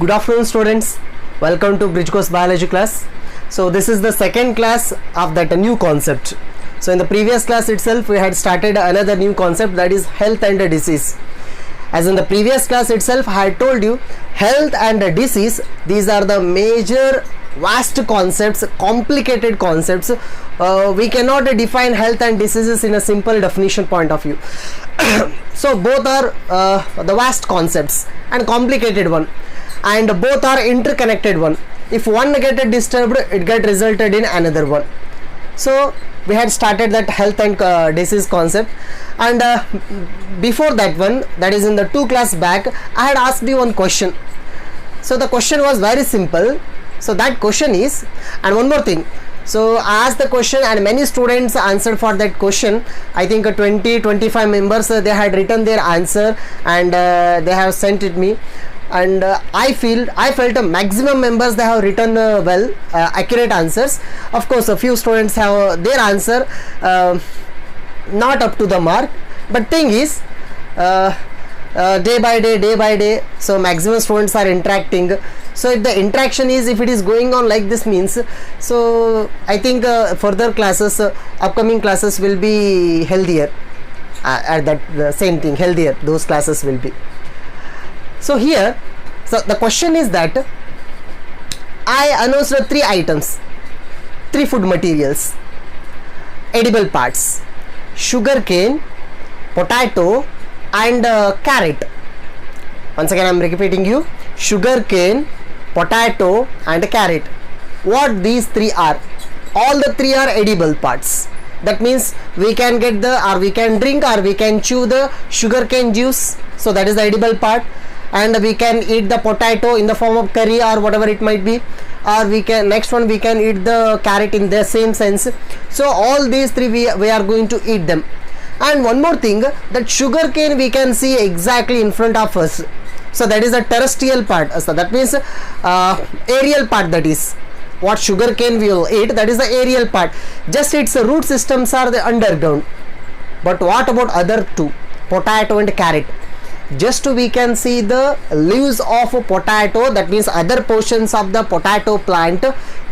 Good afternoon students, welcome to Bridge Course Biology class. So this is the second class of that new concept. So in the previous class itself we had started another new concept, that is health and disease. As in the previous class itself I had told you, health and disease, these are the major vast concepts, complicated concepts. We cannot define health and diseases in a simple definition point of view. So both are the vast concepts and complicated one, and both are interconnected one. If one get disturbed, it get resulted in another one. So we had started that health and disease concept, and before that one, that is in the 2 class back, I had asked you one question. So the question was very simple. So that question is, and one more thing, so I asked the question and many students answered for that question. I think 20-25 members they had written their answer and they have sent it me, and I felt a maximum members they have written accurate answers. Of course a few students have their answer not up to the mark, but thing is day by day, so maximum students are interacting. So if the interaction is, if it is going on like this means, so I think further classes, upcoming classes will be healthier, at that the same thing, healthier those classes will be. So here, so the question is that I announced 3 items, 3 food materials, edible parts: sugar cane, potato and carrot. Once again I am repeating you, sugar cane, potato and carrot. What these 3 are? All the 3 are edible parts. That means we can get the, or we can drink, or we can chew the sugar cane juice, so that is the edible part, and we can eat the potato in the form of curry or whatever it might be, or we can, next one we can eat the carrot in the same sense. So all these 3 we are going to eat them. And one more thing, that sugar cane we can see exactly in front of us, so that is a terrestrial part. So that means aerial part, that is what sugar cane we will eat, that is the aerial part. Just its root systems are the underground. But what about other 2, potato and carrot? Just we can see the leaves of potato, that means other portions of the potato plant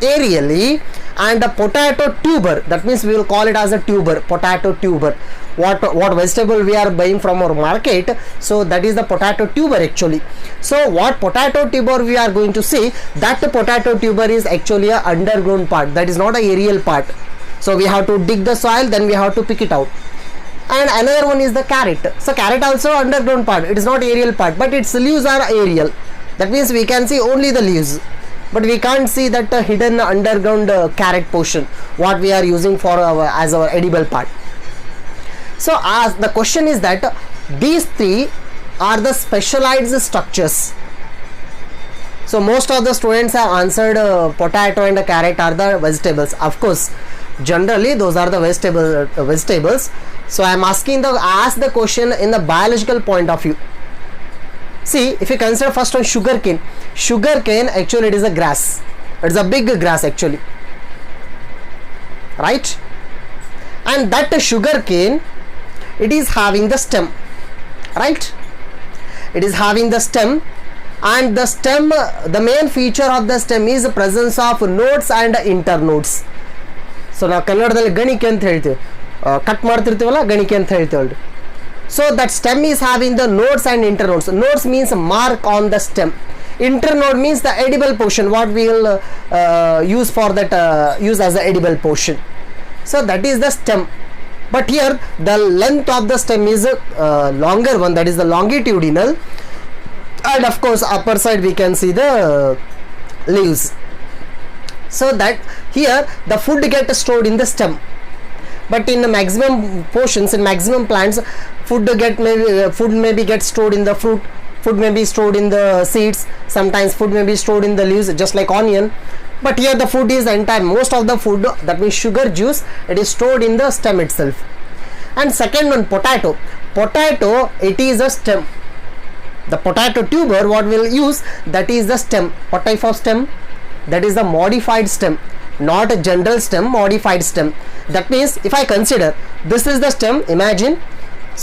aerially, and the potato tuber, that means we will call it as a tuber, potato tuber. What vegetable we are buying from our market, so that is the potato tuber actually. So what potato tuber we are going to see, that the potato tuber is actually a underground part, that is not a aerial part. So we have to dig the soil, then we have to pick it out. And another one is the carrot. So carrot also underground part, it is not aerial part, but its leaves are aerial. That means we can see only the leaves, but we can't see that hidden underground carrot portion, what we are using for as our edible part. So as the question is that these 3 are the specialized structures. So most of the students have answered potato and carrot are the vegetables. Of course, generally those are the vegetables. So I am asking ask the question in the biological point of view. See, if you consider first on sugar cane actually it is a grass. It is a big grass actually, right? And that sugar cane, it is having the stem, right? It is having the stem, and the stem, the main feature of the stem is the presence of nodes and internodes. So ನಾವು ಕನ್ನಡದಲ್ಲಿ ಗಣಿಕೆ ಅಂತ ಹೇಳ್ತೀವಿ, cut ಮಾಡ್ತಿರ್ತೀವಲ್ಲ ಗಣಿಕೆ ಅಂತ ಹೇಳ್ತೀವಿ. So that stem is having the nodes and internodes. Nodes means mark on the stem. Internode means the edible portion, what we will use for that, use as the edible portion. So that is the stem. But here the length of the stem is longer one, that is the longitudinal, and of course upper side we can see the leaves. So that here the food gets stored in the stem, but in the maximum portions, in maximum plants, food maybe get stored in the fruit, food may be stored in the seeds, sometimes food may be stored in the leaves, just like onion. But here the food is entire, most of the food, that means sugar juice, it is stored in the stem itself. And second one, potato, it is a stem. The potato tuber what we will use, that is the stem. What type of stem? That is the modified stem, not a general stem, modified stem. That means if I consider this is the stem, imagine,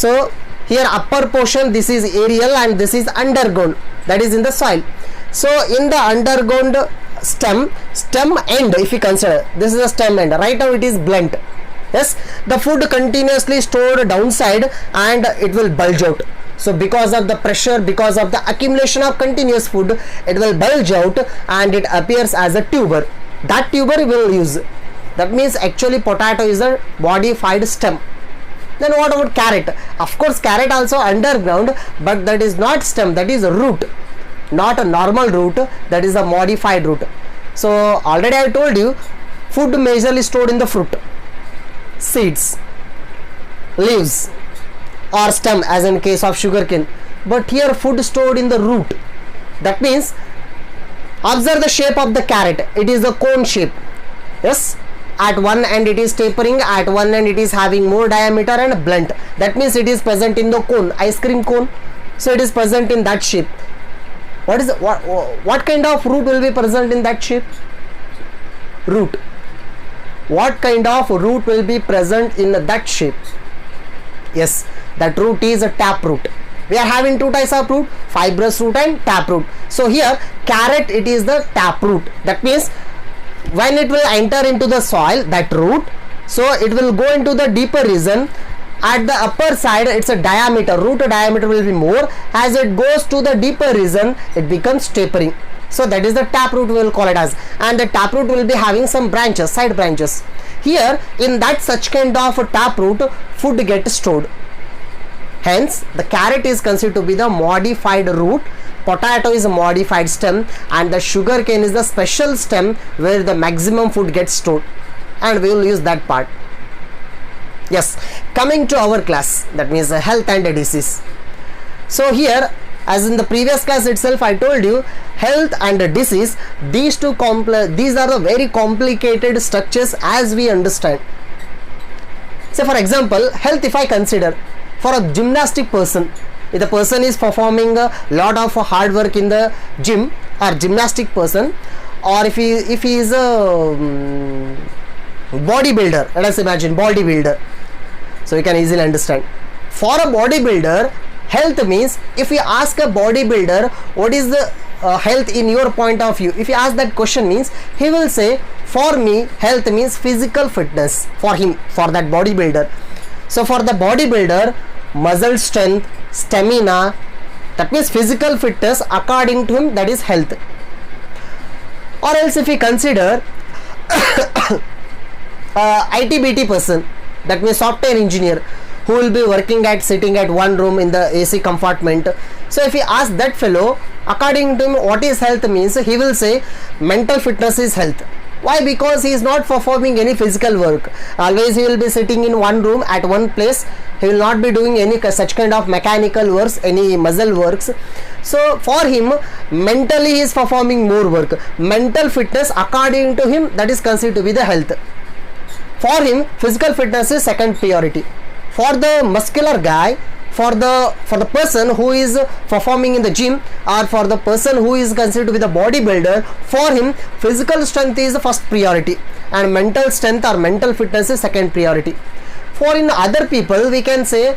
so here upper portion this is aerial and this is underground, that is in the soil. So in the underground stem end, if you consider this is the stem end, right now it is blunt. Yes, the food continuously stored downside and it will bulge out. So because of the pressure, because of the accumulation of continuous food, it will bulge out and it appears as a tuber. That tuber will use. That means actually potato is a modified stem. Then what about carrot? Of course carrot also underground, but that is not stem, that is a root, not a normal root, that is a modified root. So already I told you, food majorly stored in the fruit, seeds, leaves or stem as in case of sugarcane, but here food stored in the root. That means observe the shape of the carrot, it is a cone shape. Yes, at one end it is tapering, at one end it is having more diameter and blunt. That means it is present in the cone, ice cream cone. So it is present in that shape. What is what kind of root will be present in that shape? Root. What kind of root will be present in that shape? Yes, that root is a tap root. We are having two types of root, fibrous root and tap root. So here carrot, it is the tap root. That means when it will enter into the soil, that root, so it will go into the deeper region. At the upper side it's a diameter, root diameter will be more. As it goes to the deeper region, it becomes tapering. So that is the tap root, we will call it as. And the tap root will be having some branches, side branches. Here in that such kind of tap root, food gets stored. Hence the carrot is considered to be the modified root, potato is a modified stem, and the sugarcane is the special stem where the maximum food gets stored, and we will use that part. Yes, coming to our class, that means health and disease. So here, as in the previous class itself I told you, health and disease, these are the very complicated structures as we understand. So for example, health, if I consider for a gymnastic person, if the person is performing a lot of hard work in the gym or gymnastic person, or if he is a bodybuilder, let us imagine bodybuilder, so you can easily understand. For a bodybuilder, health means, if you ask a bodybuilder what is the health in your point of view, if you ask that question, means he will say, for me health means physical fitness for him, for that bodybuilder. So for the bodybuilder, muscle strength, stamina, that means physical fitness, according to him, that is health. Or else if we consider IT/BT person, that means software engineer, who will be working at, sitting at one room in the AC compartment. So if we ask that fellow, according to him what is health means, he will say mental fitness is health. Why? Because he is not performing any physical work. Always he will be sitting in one room at one place. He will not be doing any such kind of mechanical works, any muscle works. So for him, mentally he is performing more work. Mental fitness, according to him, that is considered to be the health. For him, physical fitness is second priority. For the muscular guy, for the person who is performing in the gym, or for the person who is considered to be the bodybuilder, for him physical strength is the first priority and mental strength or mental fitness is second priority. For in other people, we can say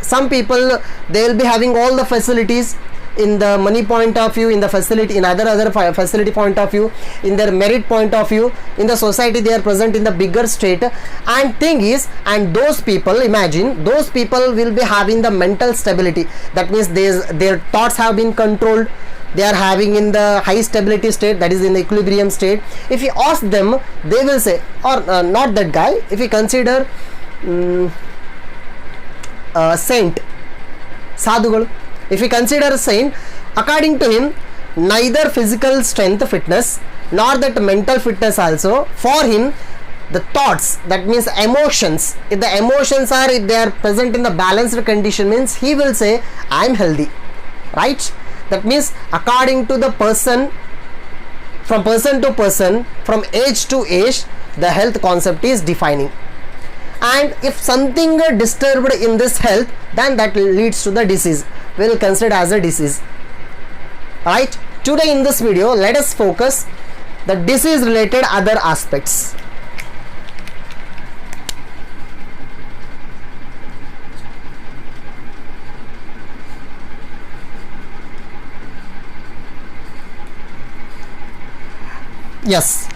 some people, they will be having all the facilities in the money point of view, in the facility, in other facility point of view, in their merit point of view, in the society they are present in the bigger state, and thing is, and those people, imagine those people will be having the mental stability. That means their thoughts have been controlled, they are having in the high stability state, that is in the equilibrium state. If you ask them, they will say, or not that guy, if you consider saint, sadhugalu, if you consider a saint, according to him, neither physical strength fitness nor that mental fitness also. For him, the thoughts, that means emotions, if the emotions are, if they are present in the balanced condition, means he will say I am healthy, right? That means according to the person, from person to person, from age to age, the health concept is defining. And if something disturbed in this health, then that leads to the disease, we will consider as a disease, right? Today in this video, let us focus the disease related other aspects. Yes.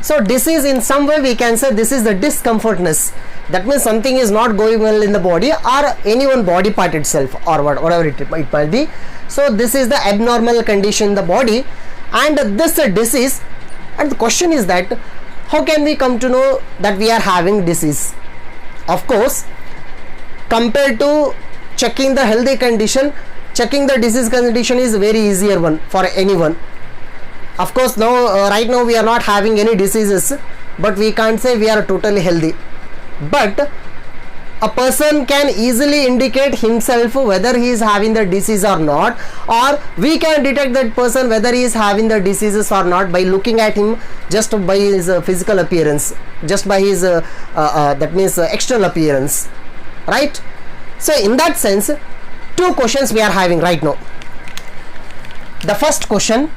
So disease, in some way we can say this is the discomfortness. That means something is not going well in the body or any one body part itself, or whatever it might be. So this is the abnormal condition in the body, and this disease. And the question is that how can we come to know that we are having disease? Of course, compared to checking the healthy condition, checking the disease condition is very easier one for anyone. Of course, now right now we are not having any diseases, but we can't say we are totally healthy. But a person can easily indicate himself whether he is having the disease or not, or we can detect that person whether he is having the diseases or not by looking at him just by his physical appearance, just by his that means external appearance, right? So in that sense, two questions we are having right now. The first question: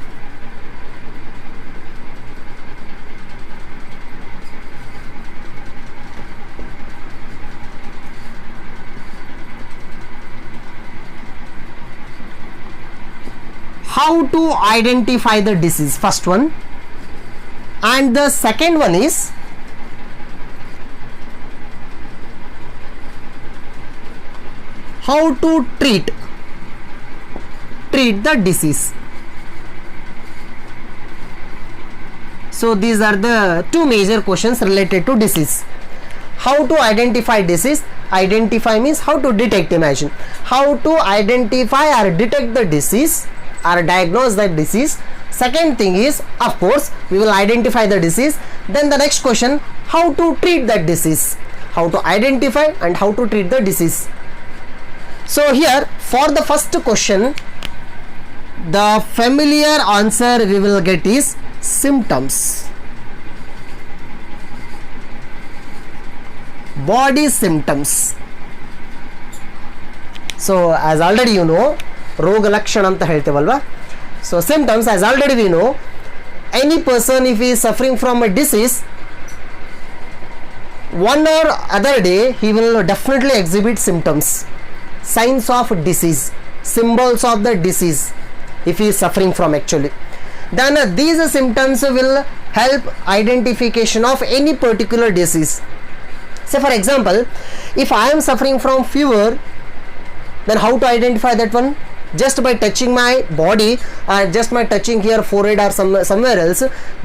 how to identify the disease, first one. And the second one is how to treat the disease. So these are the two major questions related to disease. How to identify disease. Identify means how to detect, imagine. How to identify or detect the disease or diagnose that disease. Second thing is, of course, we will identify the disease. Then the next question, how to treat that disease. How to identify and how to treat the disease. So here, for the first question, the familiar answer we will get is symptoms. Body symptoms. So as already you know, ರೋಗ ಲಕ್ಷಣ ಅಂತ ಹೇಳ್ತೇವಲ್ವಾ. So symptoms, as already we know, any person if he suffering from a disease, one or other day he will definitely exhibit symptoms, signs of disease, symbols of the disease if he is suffering from actually. Then these symptoms will help identification of any particular disease. Say for example, if I am suffering from fever, then how to identify that one? Just by touching my body, just by touching here forehead or somewhere else,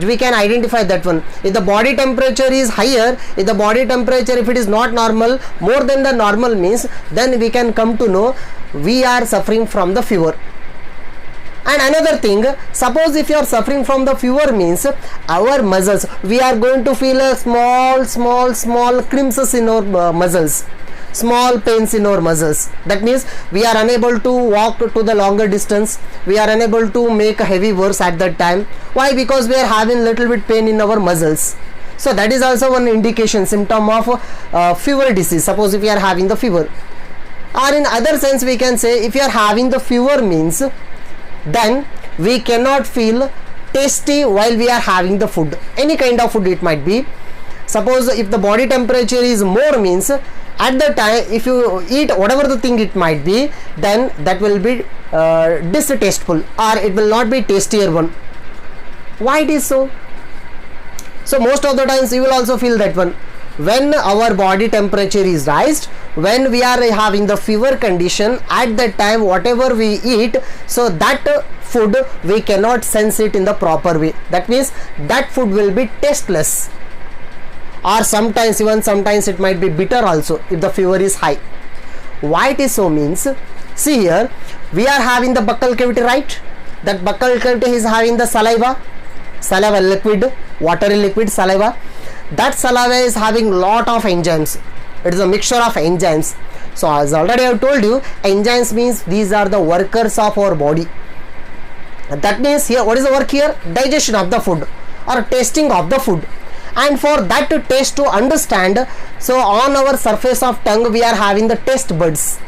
we can identify that one. If the body temperature is higher, if the body temperature, if it is not normal, more than the normal means, then we can come to know we are suffering from the fever. And another thing, suppose if you are suffering from the fever means our muscles, we are going to feel a small crimps in our muscles, small pains in our muscles. That means we are unable to walk to the longer distance, we are unable to make heavy works at that time. Why? Because we are having little bit pain in our muscles. So that is also one indication, symptom of fever disease. Suppose if we are having the fever, or in other sense we can say, if you are having the fever means then we cannot feel tasty while we are having the food, any kind of food it might be. Suppose if the body temperature is more means, at the time if you eat whatever the thing it might be, then that will be distasteful, or it will not be tastier one. Why it is so? So most of the times you will also feel that one, when our body temperature is raised, when we are having the fever condition, at that time whatever we eat, so that food we cannot sense it in the proper way. That means that food will be tasteless, or sometimes it might be bitter also if the fever is high. Why it is so means, see here we are having the buccal cavity, right? That buccal cavity is having the saliva liquid, watery liquid saliva. That saliva is having lot of enzymes. It is a mixture of enzymes. So as already I have told you, enzymes means these are the workers of our body. That means here, what is the work here? Digestion of the food or tasting of the food. And for that taste to understand, so on our surface of tongue we are having the taste buds.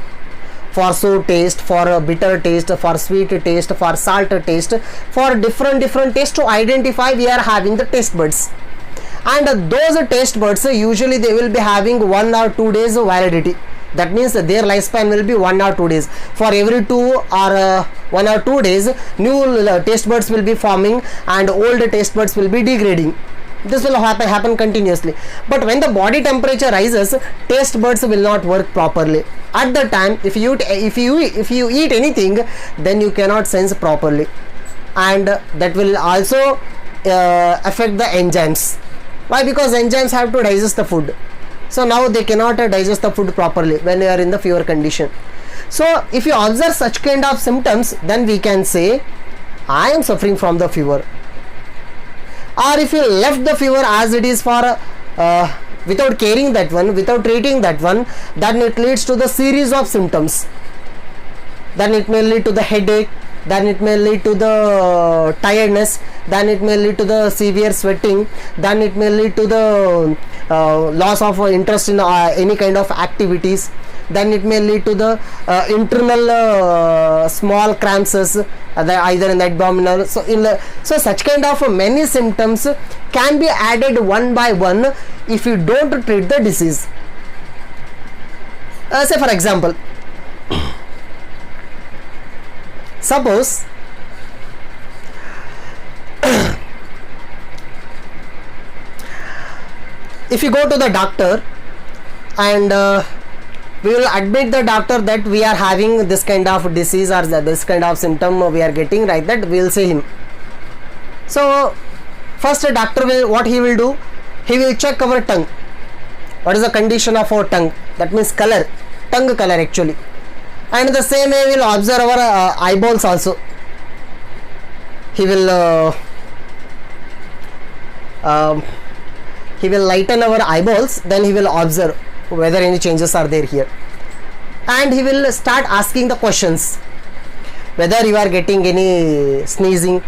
For sour taste, for bitter taste, for sweet taste, for salt taste, for different taste to identify, we are having the taste buds. And those taste buds usually they will be having 1 or 2 days validity. That means that their lifespan will be 1 or 2 days. For every 2 or 1 or 2 days, new taste buds will be forming and old taste buds will be degrading. This will happen continuously. But when the body temperature rises, taste buds will not work properly. At the time, if you eat anything, then you cannot sense properly, and that will also affect the enzymes. Why? Because enzymes have to digest the food. So now they cannot digest the food properly when you are in the fever condition. So if you observe such kind of symptoms, then we can say, I am suffering from the fever. Or if you left the fever as it is for without caring that one, without treating that one, then it leads to the series of symptoms. Then it may lead to the headache, then it may lead to the tiredness, then it may lead to the severe sweating, then it may lead to the loss of interest in any kind of activities, then it may lead to the internal small cramps, either in the abdominal. So such kind of many symptoms can be added one by one if you don't treat the disease. Say for example, suppose if you go to the doctor and we will admit the doctor that we are having this kind of disease or this kind of symptom we are getting, right, that we will see him. So first a doctor will, what he will do, he will check our tongue. What is the condition of our tongue? That means color, tongue color actually. And the same way we will observe our eyeballs also. He will lighten our eyeballs, then he will observe whether any changes are there here, and he will start asking the questions, whether you are getting any sneezing,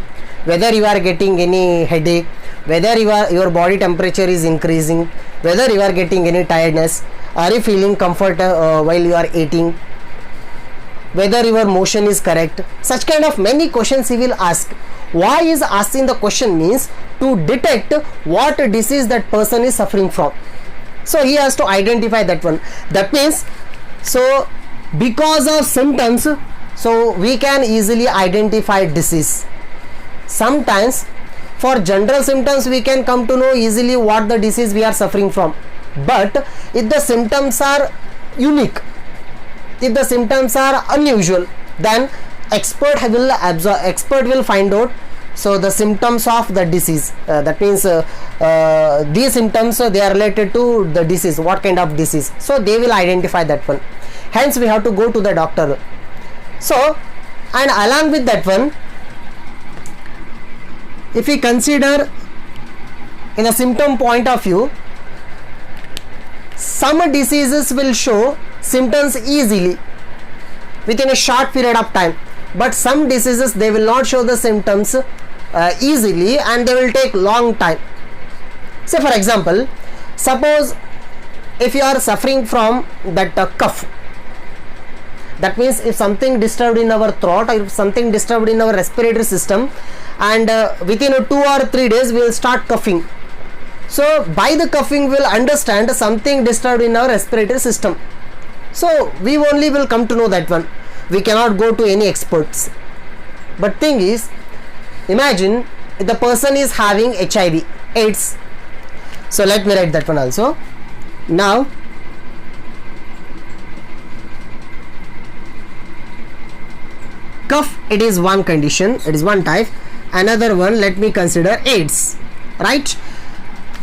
whether you are getting any headache, whether your body temperature is increasing, whether you are getting any tiredness, are you feeling comfort while you are eating, whether your motion is correct. Such kind of many questions he will ask. Why is asking the question means to detect what disease that person is suffering from. So he has to identify that one. That means, so because of symptoms, so we can easily identify disease. Sometimes for general symptoms we can come to know easily what the disease we are suffering from. But if the symptoms are unique, if the symptoms are unusual, then expert will find out so the symptoms of the disease. That means these symptoms they are related to the disease, what kind of disease, so they will identify that one. Hence we have to go to the doctor. So, and along with that one, if we consider in a symptom point of view, some diseases will show symptoms easily within a short period of time, but some diseases they will not show the symptoms easily and they will take long time. Say for example, suppose if you are suffering from that cough, that means if something disturbed in our throat or if something disturbed in our respiratory system, and within 2 or 3 days we will start coughing. So by the coughing we will understand something disturbed in our respiratory system. So we only will come to know that one. We cannot go to any experts. But thing is, imagine if the person is having HIV, AIDS. So let me write that one also. Now cough, it is one condition, it is one type. Another one, let me consider AIDS, right?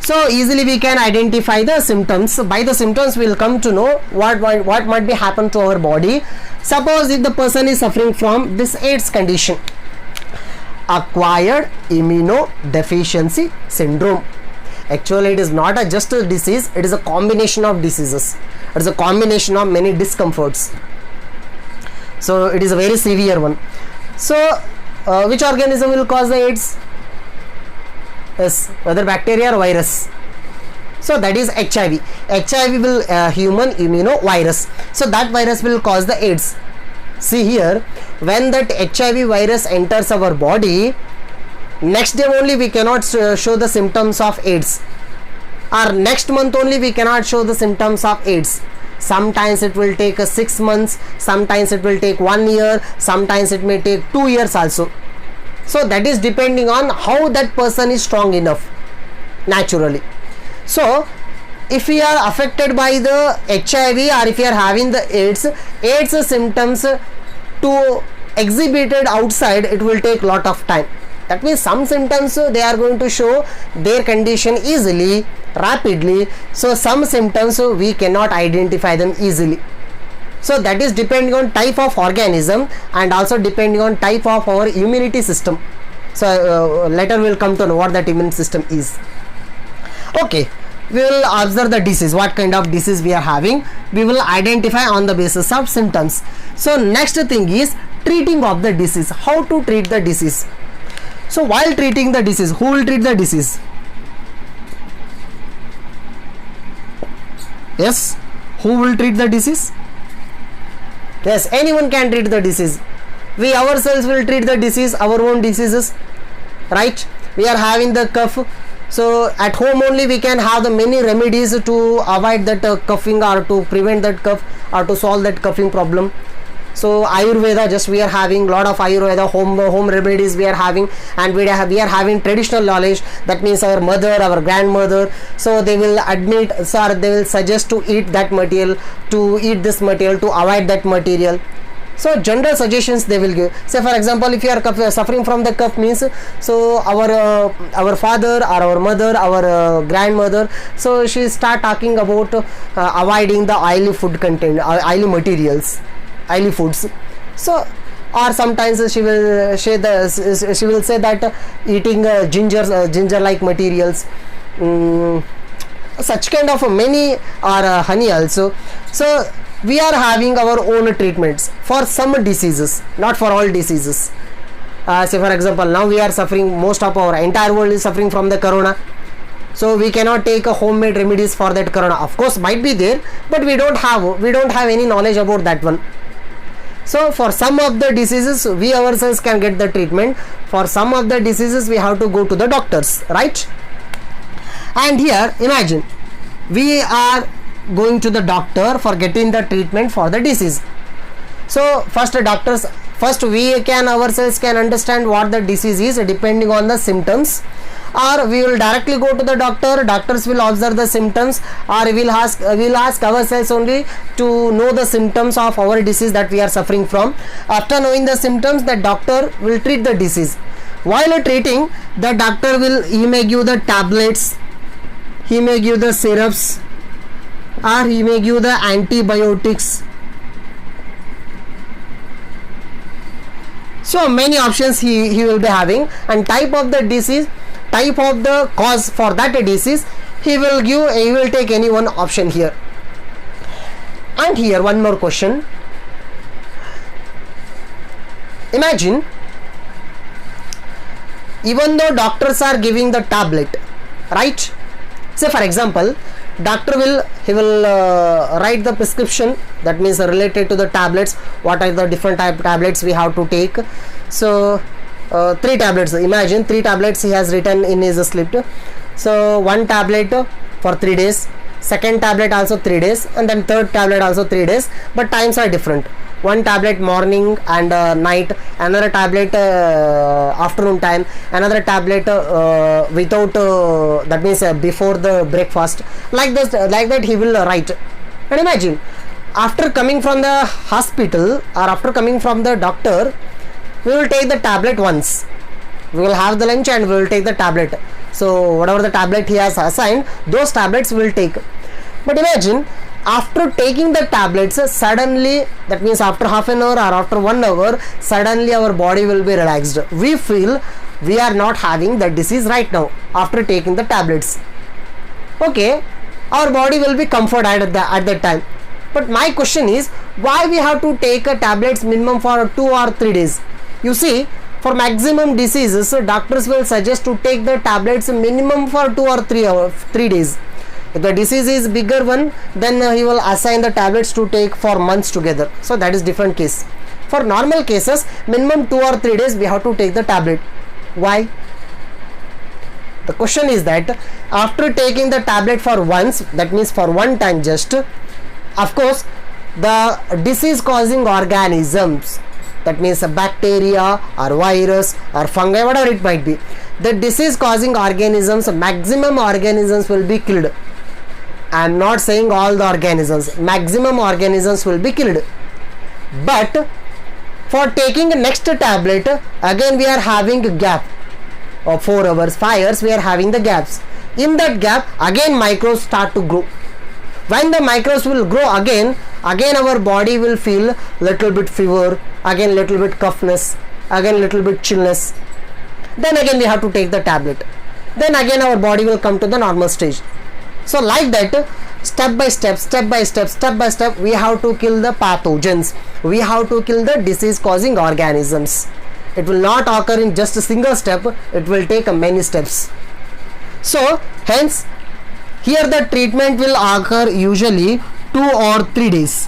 So easily we can identify the symptoms. By the symptoms we will come to know what might be happen to our body. Suppose if the person is suffering from this AIDS condition, acquired immunodeficiency syndrome. Actually it is not just a disease, it is a combination of diseases. It is a combination of many discomforts. So it is a very severe one. So which organism will cause the AIDS? Yes, whether bacteria or virus. So that is HIV. HIV will human immunovirus. So that virus will cause the AIDS. See here, when that HIV virus enters our body, next day only we cannot show the symptoms of AIDS, or next month only we cannot show the symptoms of AIDS. sometimes it will take 6 months, sometimes it will take 1 year, sometimes it may take 2 years also. So that is depending on how that person is strong enough naturally. So if we are affected by the HIV or if we are having the AIDS symptoms to exhibited outside, it will take lot of time. That means some symptoms they are going to show their condition easily, rapidly. So some symptoms we cannot identify them easily. So that is depending on type of organism and also depending on type of our immunity system. So later we will come to know what that immune system is. Okay, we will observe the disease, what kind of disease we are having. We will identify on the basis of symptoms. So next thing is treating of the disease. How to treat the disease? So while treating the disease, who will treat the disease? Yes, who will treat the disease? Yes, anyone can treat the disease. We ourselves will treat the disease, our own diseases, right? We are having the cough, so at home only we can have the many remedies to avoid that coughing or to prevent that cough or to solve that coughing problem. So Ayurveda, just we are having lot of Ayurveda home remedies we are having, and we are having traditional knowledge. That means our mother, our grandmother, so they will admit, sir, they will suggest to eat that material, to eat this material, to avoid that material. So general suggestions they will give. Say for example, if you are suffering from the cough means, so our father or our mother, our grandmother, so she start talking about avoiding the oily food content, oily materials, oily foods. So or sometimes she will say that eating ginger like materials, such kind of many, or honey also. So we are having our own treatments for some diseases, not for all diseases. Say for example, now we are suffering, most of our entire world is suffering from the corona. So we cannot take a homemade remedies for that corona. Of course might be there, but we don't have any knowledge about that one. So for some of the diseases we ourselves can get the treatment. For some of the diseases we have to go to the doctors, right? And here imagine we are going to the doctor for getting the treatment for the disease. So first we can ourselves can understand what the disease is depending on the symptoms, or we will directly go to the doctors will observe the symptoms, or we'll ask ourselves only to know the symptoms of our disease that we are suffering from. After knowing the symptoms, the doctor will treat the disease. While treating, the doctor he may give the tablets, he may give the syrups, or he may give the antibiotics. So many options he will be having, and type of the disease, type of the cause for that disease, he will take any one option here. And here one more question. Imagine, even though doctors are giving the tablet, right? Say for example, doctor will write the prescription, that means related to the tablets, what are the different type tablets we have to take. So 3 tablets, imagine 3 tablets he has written in his slip. So one tablet for 3 days, second tablet also 3 days, and then third tablet also 3 days, but times are different. One tablet morning and night, another tablet afternoon time, another tablet without that means before the breakfast, like that he will write. And imagine, after coming from the hospital or after coming from the doctor, we will take the tablet once, we will have the lunch and we will take the tablet. So whatever the tablet he has assigned, those tablets we will take. But imagine, after taking the tablets, suddenly, that means after half an hour or after 1 hour, suddenly our body will be relaxed. We feel we are not having the disease right now after taking the tablets. Okay, our body will be comforted at that time. But my question is, why we have to take a tablets minimum for 2 or 3 days? You see, for maximum diseases, doctors will suggest to take the tablets minimum for 2 or 3 days. If the disease is bigger one, then he will assign the tablets to take for months together. So that is different case. For normal cases, minimum 2 or 3 days we have to take the tablet. Why? The question is that after taking the tablet for once, that means for one time just, Of course, the disease causing organisms, that means a bacteria or virus or fungi, whatever it might be, the disease causing organisms, maximum organisms will be killed. I am not saying all the organisms, maximum organisms will be killed. But for taking next tablet, again we are having a gap of 4 hours, 5 hours, we are having the gaps. In that gap, again microbes start to grow. When the microbes will grow again our body will feel little bit fever, again little bit coughness, again little bit chillness. Then again we have to take the tablet. Then again our body will come to the normal stage. So like that, step by step, we have to kill the pathogens. We have to kill the disease causing organisms. It will not occur in just a single step. It will take many steps. So hence, here the treatment will occur usually 2 or 3 days.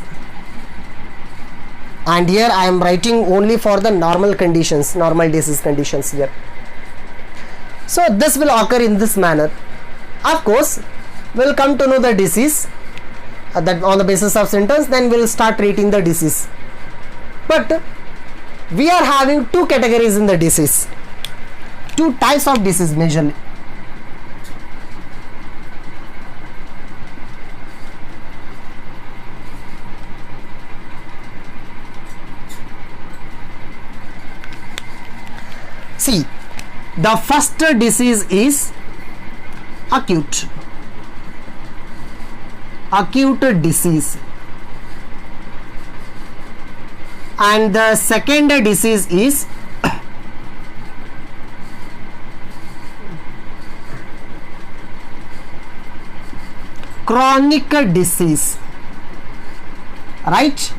And here I am writing only for the normal conditions, normal disease conditions here. So this will occur in this manner. Of course, we'll come to know the disease that on the basis of symptoms, then we'll start treating the disease. But we are having 2 categories in the disease, 2 types of disease majorly. See, the first disease is acute disease, and the second disease is chronic disease, right?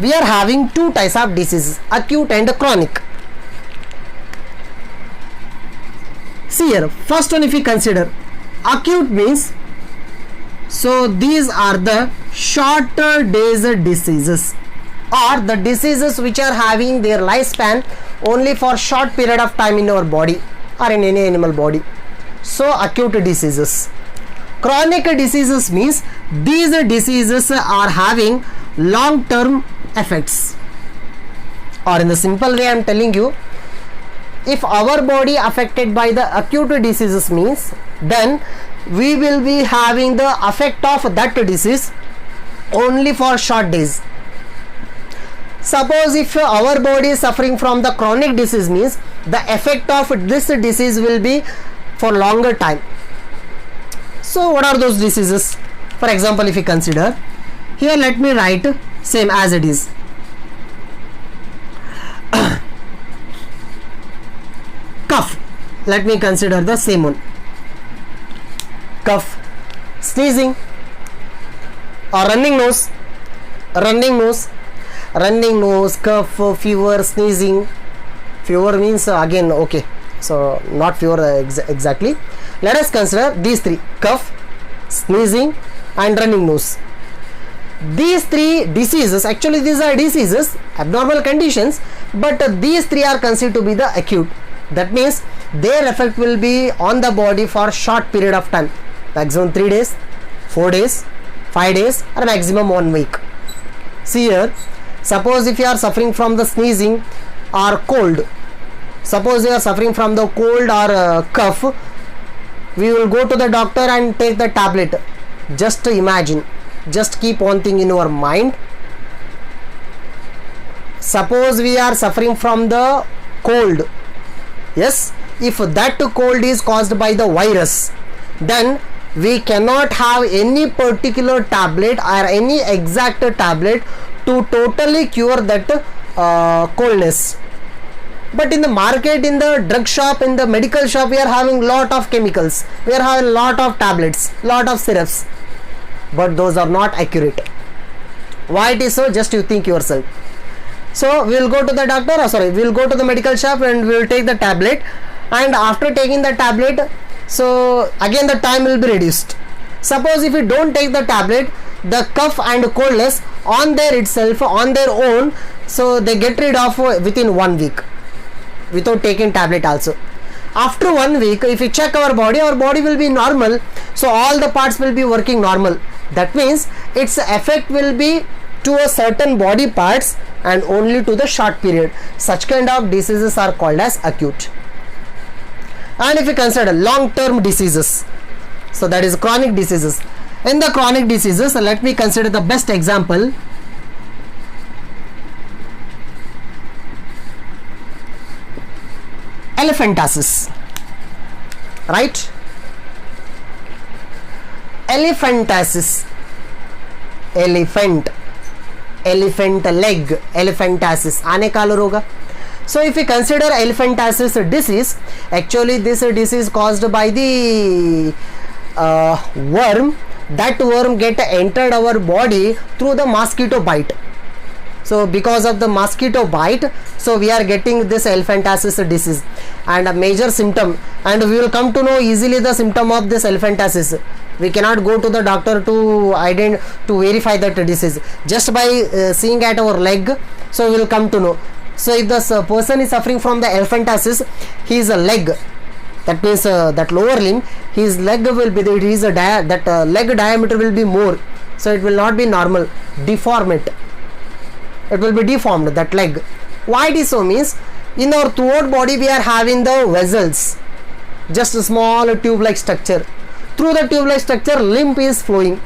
We are having 2 types of diseases, acute and chronic. See here, first one, if you consider acute means, so these are the shorter days diseases, or the diseases which are having their lifespan only for short period of time in our body or in any animal body. So acute diseases. Chronic diseases means these diseases are having long term effects, or in the simple way I am telling you, if our body affected by the acute diseases means, then we will be having the effect of that disease only for short days. Suppose if our body is suffering from the chronic disease means, the effect of this disease will be for longer time. So what are those diseases? For example, if you consider here, let me write same as it is. Cough, let me consider the same one. Cough, sneezing, or running nose, cough, fever, sneezing. Fever means again, okay, so not fever exactly. Let us consider these 3: cough, sneezing and running nose. These 3 diseases, actually these are diseases, abnormal conditions, but these 3 are considered to be the acute. That means their effect will be on the body for short period of time, maximum 3 days, 4 days, 5 days, or maximum 1 week. See here, suppose if you are suffering from the sneezing or cold, suppose you are suffering from the cold or cough, we will go to the doctor and take the tablet. Just imagine, just keep one thing in your mind. Suppose we are suffering from the cold, yes, if that cold is caused by the virus, then we cannot have any particular tablet or any exact tablet to totally cure that coldness. But in the market, in the drug shop, in the medical shop, we are having lot of chemicals, we are having lot of tablets, lot of syrups, but those are not accurate. Why it is so? Just you think yourself. So we will go to the doctor, we will go to the medical shop and we will take the tablet, and after taking the tablet, so again the time will be reduced. Suppose if you don't take the tablet, the cough and coldness on their itself, on their own, so they get rid of within 1 week without taking tablet also. After 1 week, if we check our body will be normal, so all the parts will be working normal. That means its effect will be to a certain body parts and only to the short period. Such kind of diseases are called as acute. And if you consider long term diseases, so that is chronic diseases. In the chronic diseases, let me consider the best example. Elephantiasis, right? Elephantiasis, elephant leg, elephantiasis आने का होगा. So if we consider elephantiasis disease, actually this disease caused by the worm. That worm get entered our body through the mosquito bite. So because of the mosquito bite, so we are getting this elephantiasis disease, and a major symptom, and we will come to know easily the symptom of this elephantiasis. We cannot go to the doctor to verify that disease just by seeing at our leg. So we will come to know. So if the person is suffering from the elephantiasis, his leg, that means that lower limb, his leg will be leg diameter will be more, so it will not be normal, deformed. It will be deformed, that leg. Why it is so means, in our throughout body we are having the vessels, just a small tube like structure. Through the tube like structure, lymph is flowing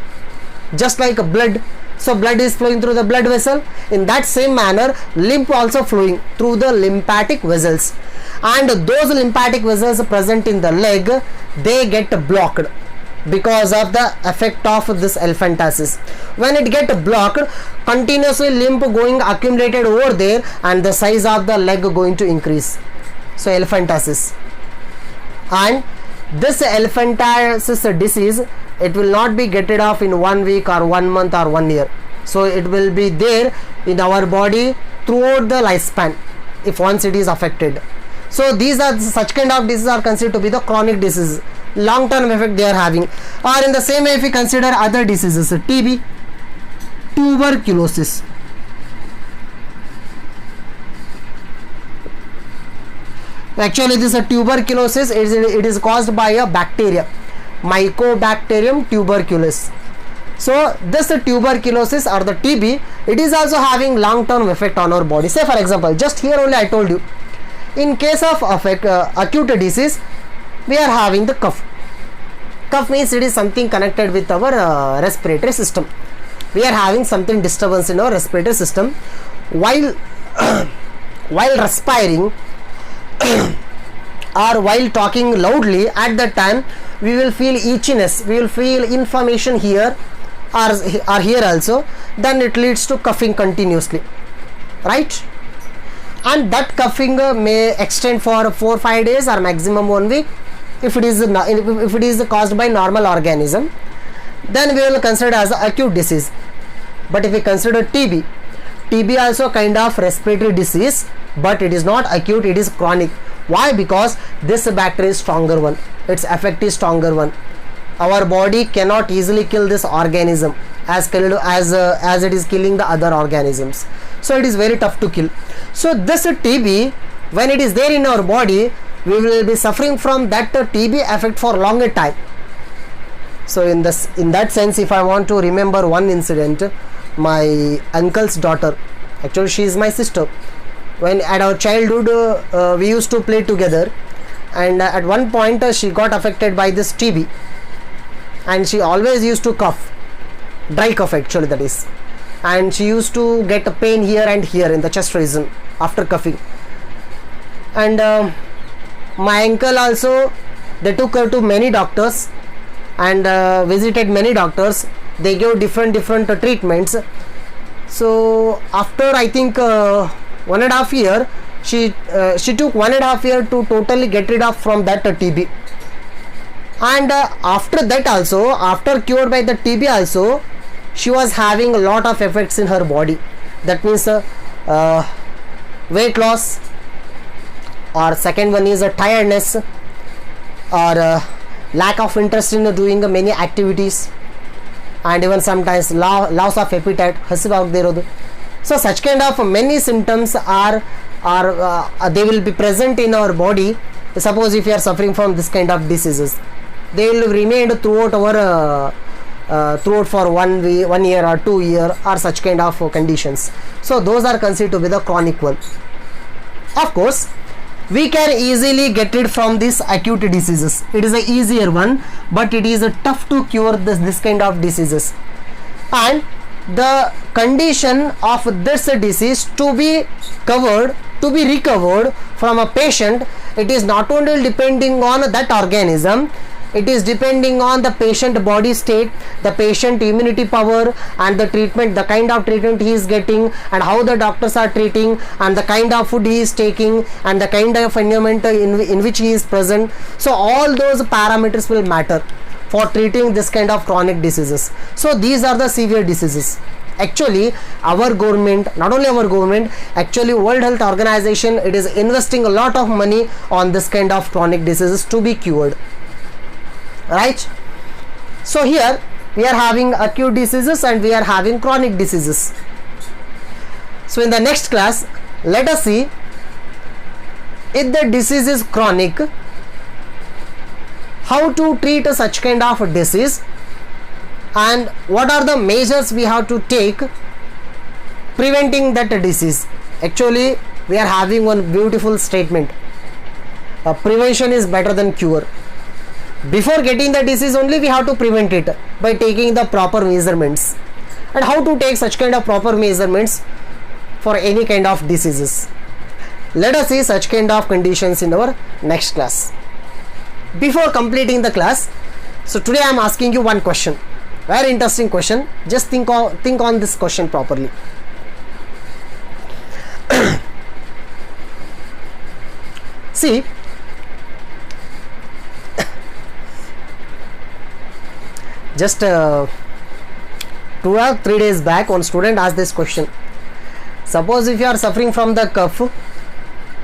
just like blood. So blood is flowing through the blood vessel. In that same manner, lymph also flowing through the lymphatic vessels, and those lymphatic vessels present in the leg, they get blocked because of the effect of this elephantiasis. When it get blocked, continuously lymph going accumulated over there, and the size of the leg going to increase. So elephantiasis. And this elephantiasis disease, it will not be get rid of in 1 week or 1 month or 1 year. So it will be there in our body throughout the lifespan if once it is affected. So these are such kind of diseases are considered to be the chronic disease. Long term effect they are having. Or in the same way, if we consider other diseases, TB, tuberculosis. Actually this tuberculosis it is caused by a bacteria, Mycobacterium tuberculosis. So this tuberculosis or the TB, it is also having long term effect on our body. Say for example, just here only I told you, in case of acute disease, we are having the cough. Cough means it is something connected with our respiratory system. We are having something disturbance in our respiratory system while while respiring or while talking loudly. At that time we will feel itchiness, we will feel inflammation here or here also, then it leads to coughing continuously, right? And that coughing may extend for 4-5 days or maximum 1 week. If it is caused by normal organism, then we will consider as acute disease. But if we consider TB also kind of respiratory disease, but it is not acute, it is chronic. Why? Because this bacteria is stronger one, its effect is stronger one. Our body cannot easily kill this organism as it is killing the other organisms. So it is very tough to kill. So this TB, when it is there in our body, we will be suffering from that TB effect for longer time. So in that sense, if I want to remember one incident, my uncle's daughter, actually she is my sister, when at our childhood we used to play together, and at one point she got affected by this TB, and she always used to cough, dry cough actually that is, and she used to get a pain here and here in the chest region after coughing. And my uncle also, they took her to many doctors and visited many doctors. They gave different treatments. So after I think 1.5 years, she took 1.5 years to totally get rid of from that TB. And after that also, after cured by the TB also, she was having a lot of effects in her body. That means weight loss, or second one is tiredness, or lack of interest in doing many activities, and even sometimes loss of appetite. So such kind of many symptoms are they will be present in our body. Suppose if you are suffering from this kind of diseases, they will remain throughout our throughout for 1 year or 2 year or such kind of conditions. So those are considered to be the chronic one. Of course, we can easily get it from these acute diseases. It is a easier one, but it is tough to cure this kind of diseases. And the condition of this disease to be covered, to be recovered from a patient, it is not only depending on that organism, it is depending on the patient body state, the patient immunity power, and the treatment, the kind of treatment he is getting, and how the doctors are treating, and the kind of food he is taking, and the kind of environment in which he is present. So all those parameters will matter for treating this kind of chronic diseases. So these are the severe diseases. Actually, our government, not only our government, actually World Health Organization, it is investing a lot of money on this kind of chronic diseases to be cured. Right? So here we are having acute diseases and we are having chronic diseases. So in the next class, let us see if the disease is chronic, how to treat such kind of disease, and what are the measures we have to take preventing that disease. Actually, we are having one beautiful statement: prevention is better than cure. Before getting the disease only we have to prevent it by taking the proper measurements. And how to take such kind of proper measurements for any kind of diseases. Let us see such kind of conditions in our next class. Before completing the class, so today I am asking you one question. Very interesting question. Just think on this question properly. See, just 2 or 3 days back, one student asked this question. Suppose if you are suffering from the cough,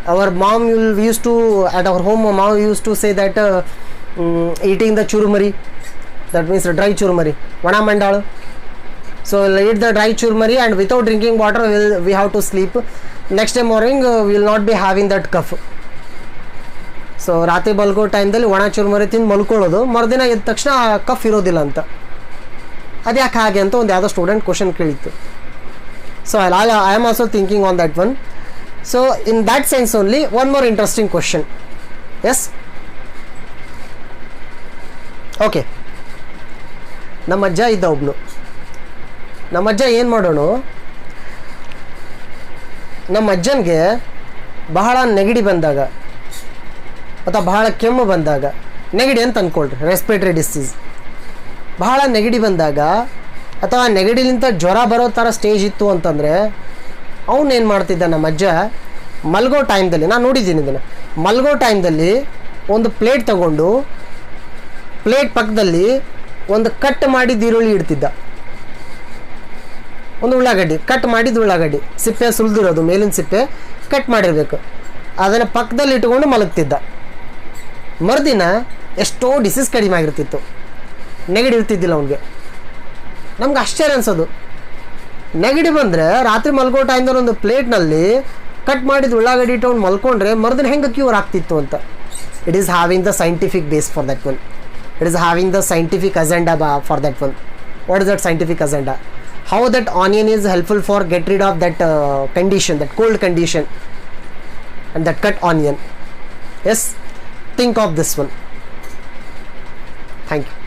our mom used to, at our home, mom used to say that eating the churumari, that means dry churumari, vana mandal. So eat the dry churumari and without drinking water we have to sleep. Next day morning we will not be having that cough. So ರಾತ್ರಿ ಮಲ್ಗೋ ಟೈಮ್ದಲ್ಲಿ ಒಣ ಚುರುಮುರಿ ತಿಂದು ಮಲ್ಕೊಳ್ಳೋದು, ಮರುದಿನ ಎದ್ದ ತಕ್ಷಣ cough ಇರೋದಿಲ್ಲ ಅಂತ. ಅದು ಯಾಕೆ ಹಾಗೆ ಅಂತ ಒಂದು ಯಾವುದೋ ಸ್ಟೂಡೆಂಟ್ ಕ್ವಶನ್ ಕೇಳಿತ್ತು. So I am also thinking on that one. So in that sense only one more interesting question. Yes, okay. ನಮ್ಮ ಅಜ್ಜ ಇದ್ದ ಒಬ್ನು. ನಮ್ಮ ಅಜ್ಜ ಏನು ಮಾಡೋಣ, ನಮ್ಮ ಅಜ್ಜನಿಗೆ ಬಹಳ ನೆಗಡಿ ಬಂದಾಗ ಅಥವಾ ಬಹಳ ಕೆಮ್ಮು ಬಂದಾಗ, ನೆಗಡಿ ಅಂತ ಅಂದ್ಕೊಳ್ರಿ, ರೆಸ್ಪಿರೇಟರಿ ಡಿಸೀಸ್, ಬಹಳ ನೆಗಡಿ ಬಂದಾಗ ಅಥವಾ ನೆಗಡಿಲಿಂದ ಜ್ವರ ಬರೋ ಥರ ಸ್ಟೇಜ್ ಇತ್ತು ಅಂತಂದರೆ ಅವನೇನು ಮಾಡ್ತಿದ್ದ ನಮ್ಮ ಅಜ್ಜ, ಮಲ್ಗೋ ಟೈಮ್ದಲ್ಲಿ, ನಾನು ನೋಡಿದ್ದೀನಿ ಇದನ್ನು, ಮಲ್ಗೋ ಟೈಮ್ದಲ್ಲಿ ಒಂದು ಪ್ಲೇಟ್ ತಗೊಂಡು ಪ್ಲೇಟ್ ಪಕ್ಕದಲ್ಲಿ ಒಂದು ಕಟ್ ಮಾಡಿದ ಈರುಳ್ಳಿ ಇಡ್ತಿದ್ದ, ಒಂದು ಉಳ್ಳಾಗಡ್ಡಿ, ಕಟ್ ಮಾಡಿದ ಉಳ್ಳಾಗಡ್ಡಿ, ಸಿಪ್ಪೆ ಸುಲಿದಿರೋದು, ಮೇಲಿನ ಸಿಪ್ಪೆ ಕಟ್ ಮಾಡಿರಬೇಕು, ಅದನ್ನು ಪಕ್ಕದಲ್ಲಿ ಇಟ್ಕೊಂಡು ಮಲಗ್ತಿದ್ದ. ಮರುದಿನ ಎಷ್ಟೋ ಡಿಸೀಸ್ ಕಡಿಮೆ ಆಗಿರ್ತಿತ್ತು, ನೆಗಡಿ ಇರ್ತಿದ್ದಿಲ್ಲ ಅವನಿಗೆ. ನಮ್ಗೆ ಆಶ್ಚರ್ಯ ಅನ್ಸೋದು, ನೆಗಡಿ ಬಂದರೆ ರಾತ್ರಿ ಮಲ್ಗೋ ಟೈಮ್ದಲ್ಲಿ ಒಂದು ಪ್ಲೇಟ್ನಲ್ಲಿ ಕಟ್ ಮಾಡಿದ ಉಳ್ಳಾಗಡ್ಡಿ ಇಟ್ಕೊಂಡು ಮಲ್ಕೊಂಡ್ರೆ ಮರುದಿನ ಹೆಂಗೆ ಕ್ಯೂರ್ ಆಗ್ತಿತ್ತು ಅಂತ. It is having the scientific base for that one. It is having the scientific agenda for that one. What is that scientific agenda? How that onion is helpful for get rid of that condition, that cold condition, and that cut onion. Yes, think of this one. Thank you.